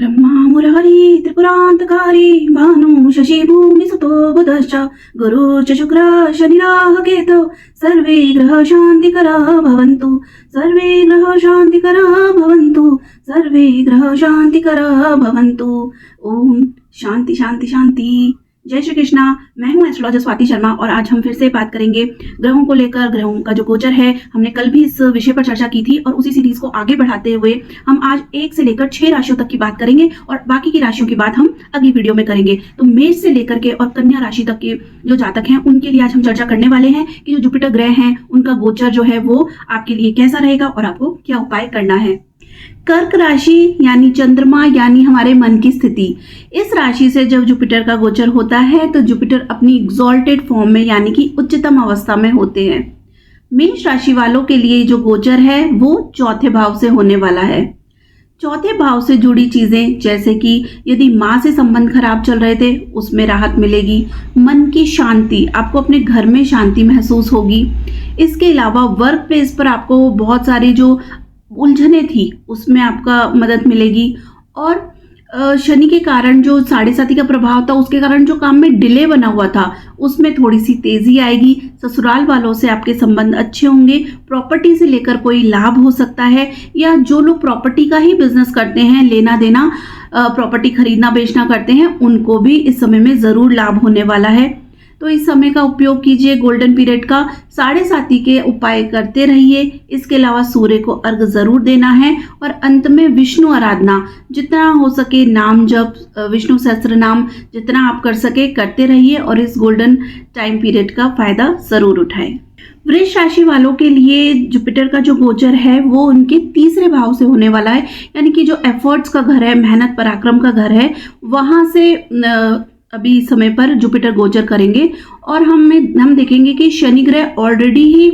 ब्रह्मा मुरारी त्रिपुरांतकारी भानु शशि भूमि सुतो बुधश्च गुरुश्च शुक्र शनिराह केतु सर्वे ग्रह शांतिकरा भवन्तु सर्वे ग्रह शांतिकरा भवन्तु सर्वे ग्रह शांतिकरा भवन्तु। ओम शांति शांति शांति। जय श्री कृष्णा। मैं हूं एस्ट्रोलॉजर स्वाति शर्मा और आज हम फिर से बात करेंगे ग्रहों को लेकर। ग्रहों का जो गोचर है, हमने कल भी इस विषय पर चर्चा की थी और उसी सीरीज को आगे बढ़ाते हुए हम आज 1 से लेकर 6 राशियों तक की बात करेंगे और बाकी की राशियों की बात हम अगली वीडियो में करेंगे। तो मेष से लेकर के और कन्या राशि तक के जो जातक हैं उनके लिए आज हम चर्चा करने वाले हैं कि जो जुपिटर ग्रह हैं उनका गोचर जो है वो आपके लिए कैसा रहेगा और आपको क्या उपाय करना है। कर्क राशि यानी चंद्रमा यानी हमारे मन की स्थिति, इस राशि से जब जुपिटर का गोचर होता है तो जुपिटर अपनी एग्जॉल्टेड फॉर्म में यानी कि उच्चतम अवस्था में होते हैं। मेष राशि वालों के लिए जो गोचर है वो चौथे भाव से होने वाला है। चौथे भाव से जुड़ी चीजें जैसे कि यदि माँ से संबंध खराब चल रहे थे उसमें राहत मिलेगी, मन की शांति, आपको अपने घर में शांति महसूस होगी। इसके अलावा वर्क प्लेस पर आपको बहुत सारी जो उलझने थी उसमें आपका मदद मिलेगी और शनि के कारण जो 7.5 का प्रभाव था उसके कारण जो काम में डिले बना हुआ था उसमें थोड़ी सी तेजी आएगी। ससुराल वालों से आपके संबंध अच्छे होंगे। प्रॉपर्टी से लेकर कोई लाभ हो सकता है या जो लोग प्रॉपर्टी का ही बिजनेस करते हैं, लेना देना, प्रॉपर्टी खरीदना बेचना करते हैं, उनको भी इस समय में जरूर लाभ होने वाला है। तो इस समय का उपयोग कीजिए, गोल्डन पीरियड का 7.5 के उपाय करते रहिए। इसके अलावा सूर्य को अर्घ जरूर देना है और अंत में विष्णु आराधना, जितना हो सके नाम जप, विष्णु सहस्त्र नाम जितना आप कर सके करते रहिए और इस गोल्डन टाइम पीरियड का फायदा जरूर उठाएं। वृष राशि वालों के लिए जुपिटर का जो गोचर है वो उनके 3रे भाव से होने वाला है, यानी कि जो एफर्ट्स का घर है, मेहनत पराक्रम का घर है, वहां से अभी समय पर जुपिटर गोचर करेंगे और हम देखेंगे कि शनि ग्रह ऑलरेडी ही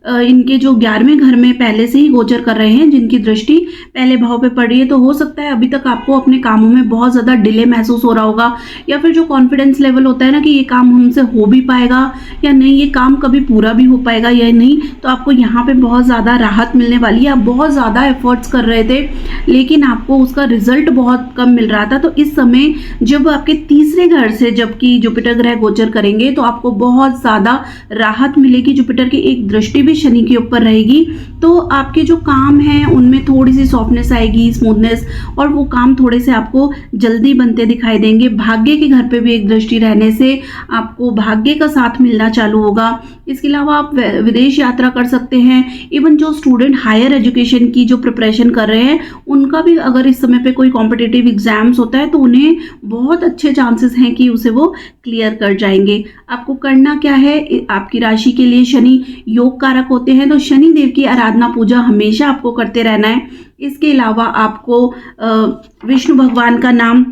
इनके जो 11वें घर में पहले से ही गोचर कर रहे हैं, जिनकी दृष्टि पहले भाव पे पड़ रही है। तो हो सकता है अभी तक आपको अपने कामों में बहुत ज़्यादा डिले महसूस हो रहा होगा या फिर जो कॉन्फिडेंस लेवल होता है ना कि ये काम हमसे हो भी पाएगा या नहीं, ये काम कभी पूरा भी हो पाएगा या नहीं, तो आपको यहाँ पे बहुत ज़्यादा राहत मिलने वाली है। आप बहुत ज़्यादा एफर्ट्स कर रहे थे लेकिन आपको उसका रिजल्ट बहुत कम मिल रहा था। तो इस समय जब आपके 3रे घर से जबकि जुपिटर ग्रह गोचर करेंगे तो आपको बहुत ज़्यादा राहत मिलेगी। जुपिटर की एक दृष्टि भी शनि के ऊपर रहेगी तो आपके जो काम हैं उनमें थोड़ी सी सॉफ्टनेस आएगी, स्मूथनेस, और वो काम थोड़े से आपको जल्दी बनते दिखाई देंगे। भाग्य के घर पे भी एक दृष्टि रहने से आपको भाग्य का साथ मिलना चालू होगा। इसके अलावा आप विदेश यात्रा कर सकते हैं। इवन जो स्टूडेंट हायर एजुकेशन की जो प्रिपरेशन कर रहे हैं उनका भी अगर इस समय पे कोई कॉम्पिटिटिव एग्जाम्स होता है तो उन्हें बहुत अच्छे चांसेस हैं कि उसे वो क्लियर कर जाएंगे। आपको करना क्या है, आपकी राशि के लिए शनि योग कारक होते हैं तो शनि देव की आराधना पूजा हमेशा आपको करते रहना है। इसके अलावा आपको विष्णु भगवान का नाम,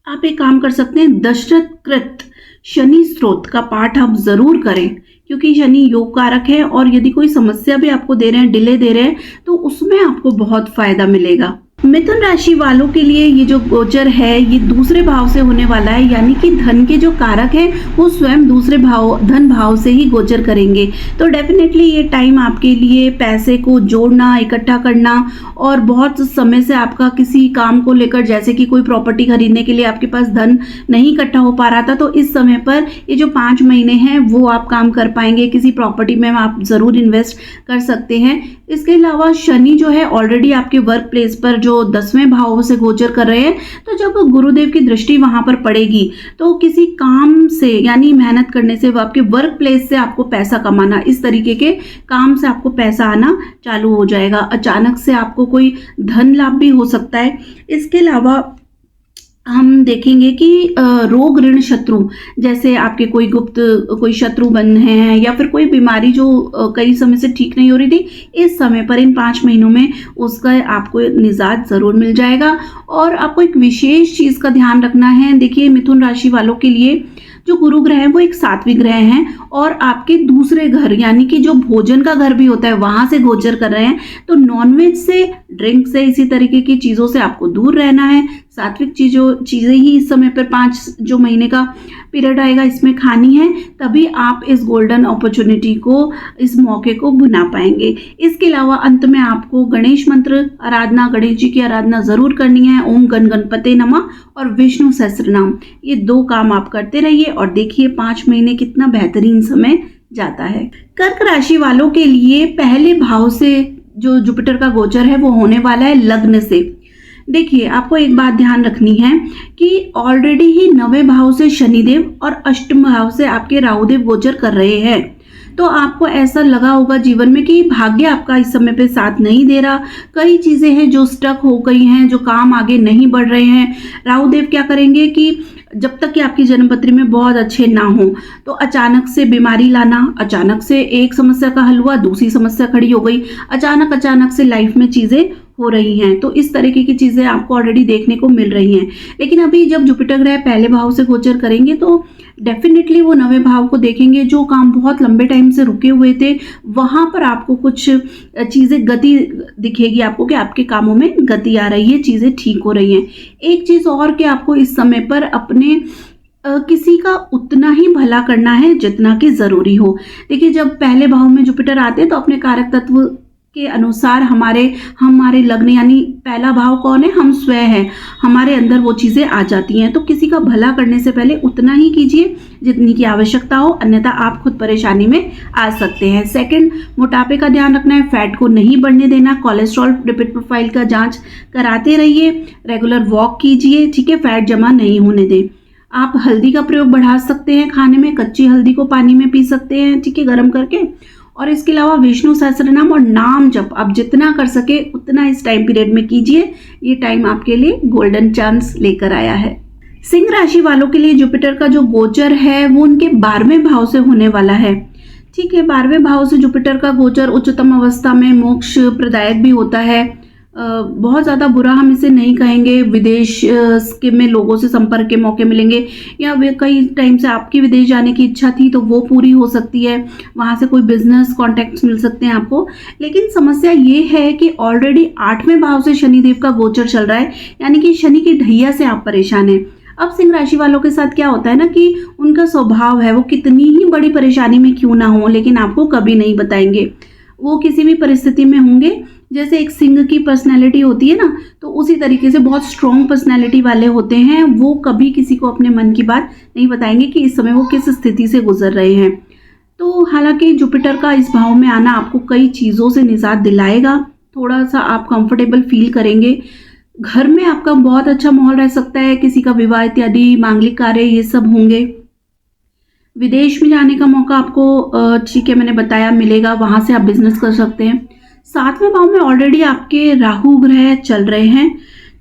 आप एक काम कर सकते हैं, दशरथ कृत शनि स्त्रोत का पाठ आप जरूर करें क्योंकि शनि योग कारक है और यदि कोई समस्या भी आपको दे रहे हैं, डिले दे रहे हैं, तो उसमें आपको बहुत फायदा मिलेगा। मिथुन राशि वालों के लिए ये जो गोचर है ये 2रे भाव से होने वाला है, यानी कि धन के जो कारक हैं वो स्वयं 2रे भाव धन भाव से ही गोचर करेंगे। तो डेफिनेटली ये टाइम आपके लिए पैसे को जोड़ना, इकट्ठा करना और बहुत समय से आपका किसी काम को लेकर, जैसे कि कोई प्रॉपर्टी खरीदने के लिए आपके पास धन नहीं इकट्ठा हो पा रहा था, तो इस समय पर ये जो 5 महीने हैं वो आप काम कर पाएंगे। किसी प्रॉपर्टी में आप जरूर इन्वेस्ट कर सकते हैं। इसके अलावा शनि जो है ऑलरेडी आपके वर्क प्लेस पर जो 10वें भाव से गोचर कर रहे हैं, तो जब गुरुदेव की दृष्टि वहां पर पड़ेगी तो किसी काम से यानी मेहनत करने से, आपके वर्क प्लेस से आपको पैसा कमाना, इस तरीके के काम से आपको पैसा आना चालू हो जाएगा। अचानक से आपको कोई धन लाभ भी हो सकता है। इसके अलावा हम देखेंगे कि रोग ऋण शत्रु, जैसे आपके कोई गुप्त कोई शत्रु बन हैं या फिर कोई बीमारी जो कई समय से ठीक नहीं हो रही थी, इस समय पर इन 5 महीनों में उसका आपको निजात जरूर मिल जाएगा। और आपको एक विशेष चीज का ध्यान रखना है। देखिए मिथुन राशि वालों के लिए जो गुरु ग्रह है वो एक सात्विक ग्रह हैं और आपके दूसरे घर यानी कि जो भोजन का घर भी होता है वहां से गोचर कर रहे हैं। तो नॉनवेज से, ड्रिंक से, इसी तरीके की चीज़ों से आपको दूर रहना है। सात्विक चीज़ें ही इस समय पर 5 जो महीने का पीरियड आएगा इसमें खानी है, तभी आप इस गोल्डन अपॉर्चुनिटी को, इस मौके को भुना पाएंगे। इसके अलावा अंत में आपको गणेश मंत्र आराधना, गणेश जी की आराधना जरूर करनी है। ओम गण गणपते नमः और विष्णु सहस्त्रनाम, ये 2 काम आप करते रहिए और देखिए 5 महीने कितना बेहतरीन समय जाता है। कर्क राशि वालों के लिए पहले भाव से जो जुपिटर का गोचर है वो होने वाला है लग्न से। देखिए, आपको एक बात ध्यान रखनी है कि ऑलरेडी ही 9वें भाव से शनिदेव और 8वें भाव से आपके राहुदेव गोचर कर रहे हैं। तो आपको ऐसा लगा होगा जीवन में कि भाग्य आपका इस समय पे साथ नहीं दे रहा, कई चीजें हैं जो स्टक हो गई हैं, जो काम आगे नहीं बढ़ रहे हैं। राहुदेव क्या करेंगे कि जब तक कि आपकी जन्मपत्री में बहुत अच्छे ना हो तो अचानक से बीमारी लाना, अचानक से एक समस्या का हल हुआ, दूसरी समस्या खड़ी हो गई, अचानक से लाइफ में चीजें हो रही हैं। तो इस तरीके की चीजें आपको ऑलरेडी देखने को मिल रही हैं। लेकिन अभी जब जुपिटर ग्रह पहले भाव से गोचर करेंगे तो डेफिनेटली वो 9वें भाव को देखेंगे। जो काम बहुत लंबे टाइम से रुके हुए थे वहां पर आपको कुछ चीजें गति दिखेगी, आपको कि आपके कामों में गति आ रही है, चीजें ठीक हो रही हैं। एक चीज और कि आपको इस समय पर अपने किसी का उतना ही भला करना है जितना कि जरूरी हो। देखिए, जब पहले भाव में जुपिटर आते हैं तो अपने कारक तत्व के अनुसार हमारे लग्न यानी पहला भाव कौन है, हम स्वयं हैं, हमारे अंदर वो चीजें आ जाती हैं। तो किसी का भला करने से पहले उतना ही कीजिए जितनी की आवश्यकता हो, अन्यथा आप खुद परेशानी में आ सकते हैं। सेकंड, मोटापे का ध्यान रखना है, फैट को नहीं बढ़ने देना, कोलेस्ट्रॉल लिपिड प्रोफाइल का जांच कराते रहिए, रेगुलर वॉक कीजिए, ठीक है, फैट जमा नहीं होने दें। आप हल्दी का प्रयोग बढ़ा सकते हैं खाने में, कच्ची हल्दी को पानी में पी सकते हैं, ठीक है, गर्म करके। और इसके अलावा विष्णु सहस्त्रनाम और नाम जप आप जितना कर सके उतना इस टाइम पीरियड में कीजिए। ये टाइम आपके लिए गोल्डन चांस लेकर आया है। सिंह राशि वालों के लिए जुपिटर का जो गोचर है वो उनके 12वें भाव से होने वाला है, ठीक है। 12वें भाव से जुपिटर का गोचर उच्चतम अवस्था में मोक्ष प्रदायक भी होता है। बहुत ज़्यादा बुरा हम इसे नहीं कहेंगे। विदेश के में लोगों से संपर्क के मौके मिलेंगे, या वे कई टाइम से आपकी विदेश जाने की इच्छा थी तो वो पूरी हो सकती है, वहाँ से कोई बिजनेस कॉन्टैक्ट्स मिल सकते हैं आपको। लेकिन समस्या ये है कि ऑलरेडी 8वें भाव से शनिदेव का गोचर चल रहा है, यानी कि शनि की ढैया से आप परेशान हैं। अब सिंह राशि वालों के साथ क्या होता है ना कि उनका स्वभाव है, वो कितनी ही बड़ी परेशानी में क्यों ना हो लेकिन आपको कभी नहीं बताएंगे। वो किसी भी परिस्थिति में होंगे, जैसे एक सिंह की पर्सनैलिटी होती है ना, तो उसी तरीके से बहुत स्ट्रॉन्ग पर्सनैलिटी वाले होते हैं। वो कभी किसी को अपने मन की बात नहीं बताएंगे कि इस समय वो किस स्थिति से गुजर रहे हैं। तो हालांकि जुपिटर का इस भाव में आना आपको कई चीज़ों से निजात दिलाएगा, थोड़ा सा आप कंफर्टेबल फील करेंगे। घर में आपका बहुत अच्छा माहौल रह सकता है, किसी का विवाह इत्यादि, मांगलिक कार्य, ये सब होंगे। विदेश में जाने का मौका आपको, ठीक है, मैंने बताया, मिलेगा, वहां से आप बिजनेस कर सकते हैं। 7वें भाव में ऑलरेडी आपके राहु ग्रह चल रहे हैं,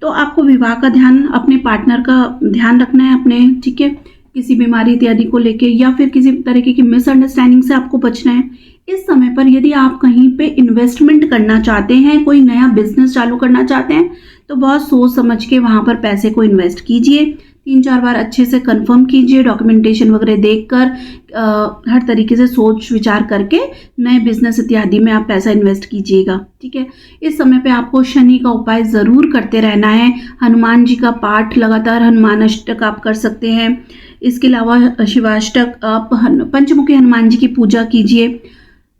तो आपको विवाह का ध्यान, अपने पार्टनर का ध्यान रखना है अपने, ठीक है, किसी बीमारी इत्यादि को लेके या फिर किसी तरीके की मिसअंडरस्टैंडिंग से आपको बचना है। इस समय पर यदि आप कहीं पे इन्वेस्टमेंट करना चाहते हैं, कोई नया बिजनेस चालू करना चाहते हैं, तो बहुत सोच समझ के वहां पर पैसे को इन्वेस्ट कीजिए। 3-4 बार अच्छे से कंफर्म कीजिए, डॉक्यूमेंटेशन वगैरह देखकर, हर तरीके से सोच विचार करके नए बिजनेस इत्यादि में आप पैसा इन्वेस्ट कीजिएगा, ठीक है। इस समय पे आपको शनि का उपाय ज़रूर करते रहना है। हनुमान जी का पाठ लगातार, हनुमान अष्टक आप कर सकते हैं। इसके अलावा शिवाष्टक, आप पंचमुखी हनुमान जी की पूजा कीजिए,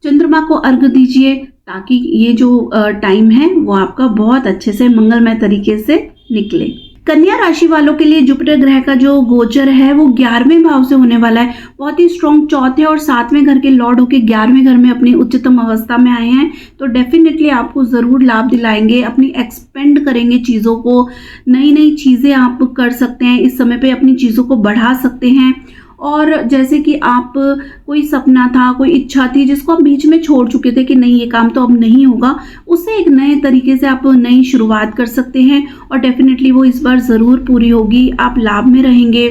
चंद्रमा को अर्घ दीजिए, ताकि ये जो टाइम है वो आपका बहुत अच्छे से मंगलमय तरीके से निकले। कन्या राशि वालों के लिए जुपिटर ग्रह का जो गोचर है वो 11वें भाव से होने वाला है। बहुत ही स्ट्रॉन्ग 4थे और 7वें घर के लॉर्ड होके 11वें घर में अपनी उच्चतम अवस्था में आए हैं, तो डेफिनेटली आपको ज़रूर लाभ दिलाएंगे, अपनी एक्सपेंड करेंगे चीज़ों को, नई नई चीज़ें आप कर सकते हैं, इस समय पे अपनी चीज़ों को बढ़ा सकते हैं। और जैसे कि आप कोई सपना था, कोई इच्छा थी जिसको आप बीच में छोड़ चुके थे कि नहीं ये काम तो अब नहीं होगा, उससे एक नए तरीके से आप नई शुरुआत कर सकते हैं और डेफिनेटली वो इस बार ज़रूर पूरी होगी। आप लाभ में रहेंगे,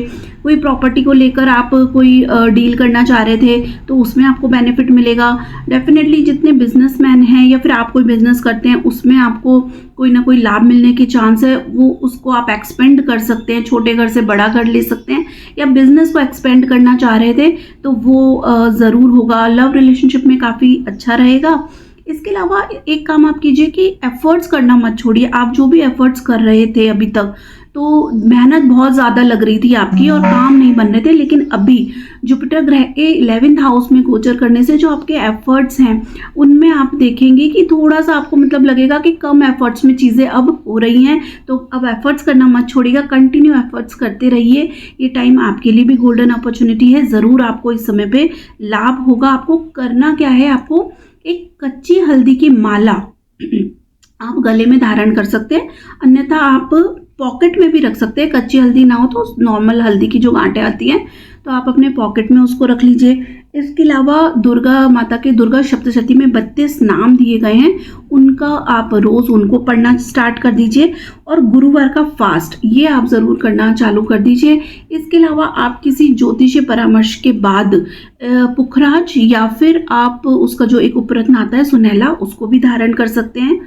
कोई प्रॉपर्टी को लेकर आप कोई डील करना चाह रहे थे तो उसमें आपको बेनिफिट मिलेगा। डेफिनेटली जितने बिजनेसमैन हैं या फिर आप कोई बिजनेस करते हैं उसमें आपको कोई ना कोई लाभ मिलने की चांस है, वो उसको आप एक्सपेंड कर सकते हैं, छोटे घर से बड़ा कर ले सकते हैं, या बिजनेस को एक्सपेंड करना चाह रहे थे तो वो ज़रूर होगा। लव रिलेशनशिप में काफ़ी अच्छा रहेगा। इसके अलावा एक काम आप कीजिए कि एफर्ट्स करना मत छोड़िए। आप जो भी एफर्ट्स कर रहे थे अभी तक, तो मेहनत बहुत ज़्यादा लग रही थी आपकी और काम नहीं बन रहे थे, लेकिन अभी जुपिटर ग्रह के 11th हाउस में गोचर करने से जो आपके एफर्ट्स हैं उनमें आप देखेंगे कि थोड़ा सा आपको मतलब लगेगा कि कम एफर्ट्स में चीज़ें अब हो रही हैं। तो अब एफर्ट्स करना मत छोड़िएगा, कंटिन्यू एफर्ट्स करते रहिए। ये टाइम आपके लिए भी गोल्डन अपॉर्चुनिटी है, ज़रूर आपको इस समय पे लाभ होगा। आपको करना क्या है, आपको एक कच्ची हल्दी की माला आप गले में धारण कर सकते हैं, अन्यथा आप पॉकेट में भी रख सकते हैं। कच्ची हल्दी ना हो तो नॉर्मल हल्दी की जो गांठें आती हैं तो आप अपने पॉकेट में उसको रख लीजिए। इसके अलावा दुर्गा माता के दुर्गा सप्तशती में 32 नाम दिए गए हैं, उनका आप रोज़ उनको पढ़ना स्टार्ट कर दीजिए। और गुरुवार का फास्ट ये आप ज़रूर करना चालू कर दीजिए। इसके अलावा आप किसी ज्योतिषीय परामर्श के बाद पुखराज या फिर आप उसका जो एक उपरत्न आता है सुनहला, उसको भी धारण कर सकते हैं।